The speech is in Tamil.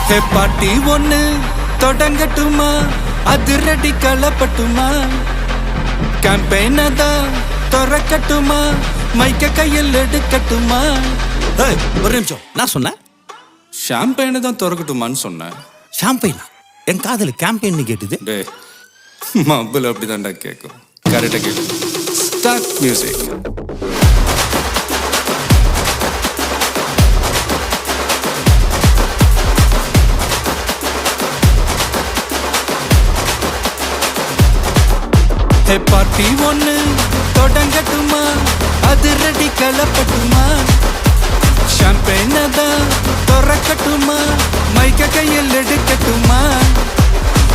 ஹே பாட்டி ஒண்ணு தொடங்கட்டுமா, அதிரடி களப்பட்டுமா, கேம்பெயின தான் திறக்கட்டுமா, மைக்க கையில் எடுக்கட்டுமா. ஒரு நிமிஷம், நான் சொன்னேன் ஷாம்பெயினை தான் திறக்கட்டுமான்னு சொன்னேன். ஷாம்பெயினா? என் காதல் கேம்பெயின் கேட்டுது. டே மப்பிள் அப்படிதான்டா கேட்கும். கரெக்டாக கேட்கு. Start music. ஹே பார்ட்டி ஒண்ணு தொடங்கட்டுமா, அதிரடி களப்பட்டுமா, ஷாம்பெயினை தான் திறக்கட்டுமா, மைக்க கையில் எடுக்கட்டுமா.